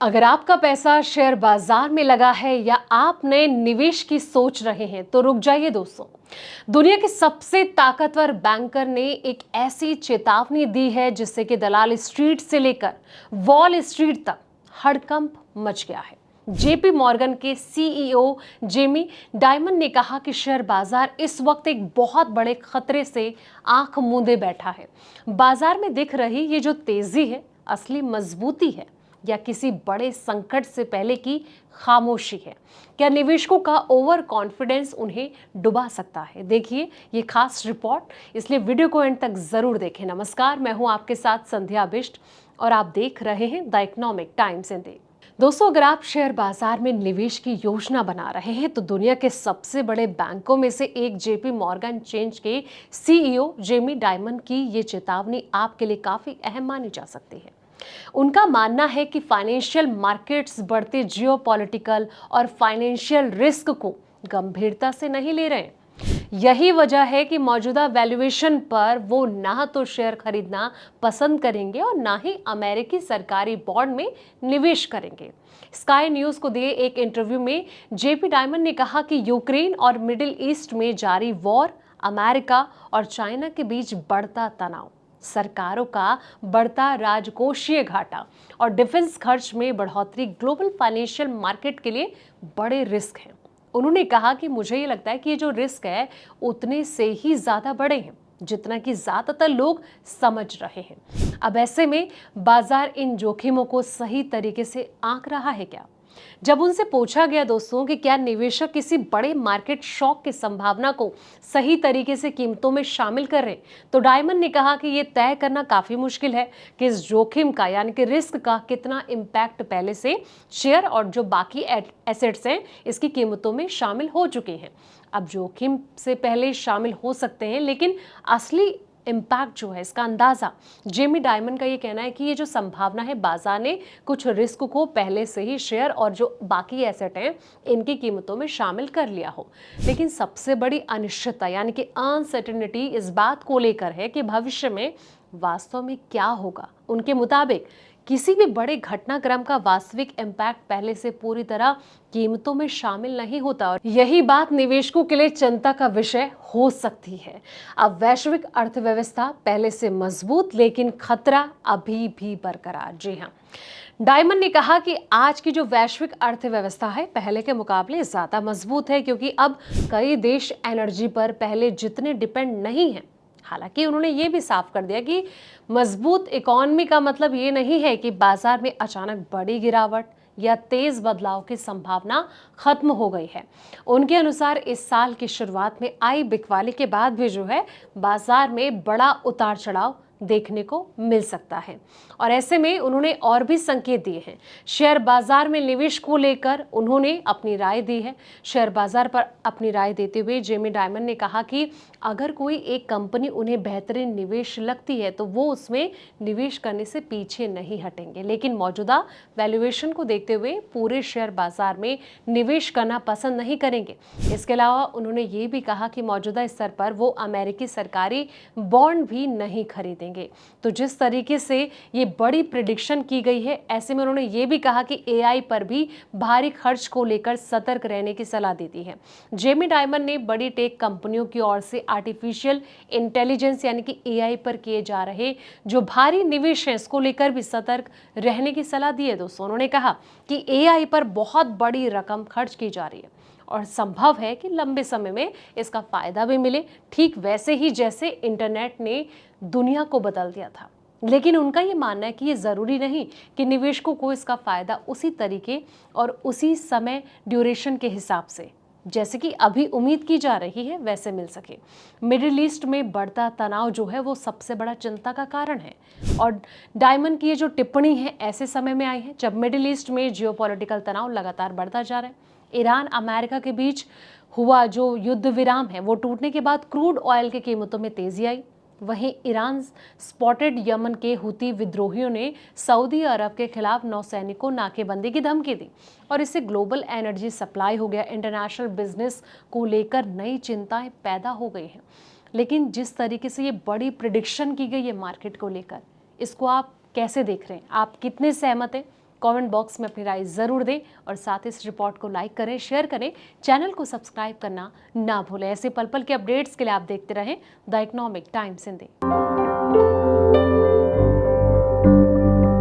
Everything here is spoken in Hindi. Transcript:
अगर आपका पैसा शेयर बाजार में लगा है या आप नए निवेश की सोच रहे हैं तो रुक जाइए दोस्तों। दुनिया के सबसे ताकतवर बैंकर ने एक ऐसी चेतावनी दी है जिससे कि दलाल स्ट्रीट से लेकर वॉल स्ट्रीट तक हड़कंप मच गया है। जेपी मॉर्गन के सीईओ जेमी डायमंड ने कहा कि शेयर बाजार इस वक्त एक बहुत बड़े खतरे से आंख मूंदे बैठा है। बाजार में दिख रही ये जो तेजी है असली मजबूती है या किसी बड़े संकट से पहले की खामोशी है? क्या निवेशकों का ओवर कॉन्फिडेंस उन्हें डुबा सकता है? देखिए ये खास रिपोर्ट, इसलिए वीडियो को एंड तक जरूर देखें। नमस्कार, मैं हूं आपके साथ संध्या बिष्ट और आप देख रहे हैं the economic times in Hindi. दोस्तों, अगर आप शेयर बाजार में निवेश की योजना बना रहे हैं तो दुनिया के सबसे बड़े बैंकों में से एक जेपी मॉर्गन चेंज के सीईओ जेमी डायमंड की ये चेतावनी आपके लिए काफी अहम मानी जा सकती है। उनका मानना है कि फाइनेंशियल मार्केट्स बढ़ते जियोपॉलिटिकल और फाइनेंशियल रिस्क को गंभीरता से नहीं ले रहे हैं। यही वजह है कि मौजूदा वैल्यूएशन पर वो ना तो शेयर खरीदना पसंद करेंगे और ना ही अमेरिकी सरकारी बॉन्ड में निवेश करेंगे। स्काई न्यूज को दिए एक इंटरव्यू में जेपी डायमंड ने कहा कि यूक्रेन और मिडिल ईस्ट में जारी वॉर, अमेरिका और चाइना के बीच बढ़ता तनाव, सरकारों का बढ़ता राजकोषीय घाटा और डिफेंस खर्च में बढ़ोतरी ग्लोबल फाइनेंशियल मार्केट के लिए बड़े रिस्क हैं। उन्होंने कहा कि मुझे ये लगता है कि ये जो रिस्क है उतने से ही ज्यादा बड़े हैं जितना कि ज्यादातर लोग समझ रहे हैं। अब ऐसे में बाजार इन जोखिमों को सही तरीके से आंक रहा है क्या? जब उनसे पूछा गया दोस्तों कि क्या निवेशक किसी बड़े मार्केट शॉक की संभावना को सही तरीके से कीमतों में शामिल कर रहे हैं, तो डायमंड ने कहा कि यह तय करना काफी मुश्किल है कि इस जोखिम का यानी कि रिस्क का कितना इम्पैक्ट पहले से शेयर और जो बाकी एसेट्स हैं इसकी कीमतों में शामिल हो चुके हैं। अब जोखिम से पहले शामिल हो सकते हैं लेकिन असली इम्पैक्ट जो है इसका अंदाजा, जेमी डायमंड का ये कहना है कि ये जो संभावना है बाजार ने कुछ रिस्क को पहले से ही शेयर और जो बाकी एसेट हैं इनकी कीमतों में शामिल कर लिया हो। लेकिन सबसे बड़ी अनिश्चितता यानी कि अनसर्टेनिटी इस बात को लेकर है कि भविष्य में वास्तव में क्या होगा। उनके मुताबिक किसी भी बड़े घटनाक्रम का वास्तविक इम्पैक्ट पहले से पूरी तरह कीमतों में शामिल नहीं होता और यही बात निवेशकों के लिए चिंता का विषय हो सकती है। अब वैश्विक अर्थव्यवस्था पहले से मजबूत लेकिन खतरा अभी भी बरकरार। जी हाँ, डायमंड ने कहा कि आज की जो वैश्विक अर्थव्यवस्था है पहले के मुकाबले ज्यादा मजबूत है क्योंकि अब कई देश एनर्जी पर पहले जितने डिपेंड नहीं है। हालांकि उन्होंने ये भी साफ कर दिया कि मजबूत इकोनॉमी का मतलब ये नहीं है कि बाजार में अचानक बड़ी गिरावट या तेज बदलाव की संभावना खत्म हो गई है। उनके अनुसार इस साल की शुरुआत में आई बिकवाली के बाद भी जो है बाजार में बड़ा उतार चढ़ाव देखने को मिल सकता है और ऐसे में उन्होंने और भी संकेत दिए हैं। शेयर बाजार में निवेश को लेकर उन्होंने अपनी राय दी है। शेयर बाजार पर अपनी राय देते हुए जेमी डायमंड ने कहा कि अगर कोई एक कंपनी उन्हें बेहतरीन निवेश लगती है तो वो उसमें निवेश करने से पीछे नहीं हटेंगे, लेकिन मौजूदा वैल्यूएशन को देखते हुए पूरे शेयर बाजार में निवेश करना पसंद नहीं करेंगे। इसके अलावा उन्होंने ये भी कहा कि मौजूदा स्तर पर वो अमेरिकी सरकारी बॉन्ड भी नहीं खरीदेंगे। तो जिस तरीके से ये बड़ी प्रेडिक्शन की गई है, ऐसे में उन्होंने ये भी कहा कि एआई पर भी भारी खर्च को लेकर सतर्क रहने की सलाह दी थी है। जेमी डायमंड ने बड़ी टेक कंपनियों की ओर से आर्टिफिशियल इंटेलिजेंस यानी कि एआई पर किए जा रहे जो भारी निवेश है इसको लेकर भी सतर्क रहने की सलाह दी है। दोस्तों, उन्होंने कहा कि एआई पर बहुत बड़ी रकम खर्च की जा रही है और संभव है कि लंबे समय में इसका फायदा भी मिले, ठीक वैसे ही जैसे इंटरनेट ने दुनिया को बदल दिया था। लेकिन उनका ये मानना है कि ये जरूरी नहीं कि निवेशकों को इसका फायदा उसी तरीके और उसी समय ड्यूरेशन के हिसाब से जैसे कि अभी उम्मीद की जा रही है वैसे मिल सके। मिडिल ईस्ट में बढ़ता तनाव जो है वो सबसे बड़ा चिंता का कारण है और डायमंड की ये जो टिप्पणी है ऐसे समय में आई है जब मिडिल ईस्ट में जियोपॉलिटिकल तनाव लगातार बढ़ता जा रहा है। ईरान अमेरिका के बीच हुआ जो युद्ध विराम है वो टूटने के बाद क्रूड ऑयल की कीमतों में तेजी आई। वहीं ईरान स्पॉटेड यमन के हुती विद्रोहियों ने सऊदी अरब के खिलाफ नौसैनिकों नाकेबंदी की धमकी दी और इससे ग्लोबल एनर्जी सप्लाई हो गया। इंटरनेशनल बिजनेस को लेकर नई चिंताएं पैदा हो गई हैं। लेकिन जिस तरीके से ये बड़ी प्रिडिक्शन की गई है मार्केट को लेकर, इसको आप कैसे देख रहे हैं? आप कितने सहमत हैं? कमेंट बॉक्स में अपनी राय जरूर दें और साथ ही इस रिपोर्ट को लाइक करें, शेयर करें, चैनल को सब्सक्राइब करना ना भूलें। ऐसे पल पल के अपडेट्स के लिए आप देखते रहें द इकोनॉमिक टाइम्स हिंदी।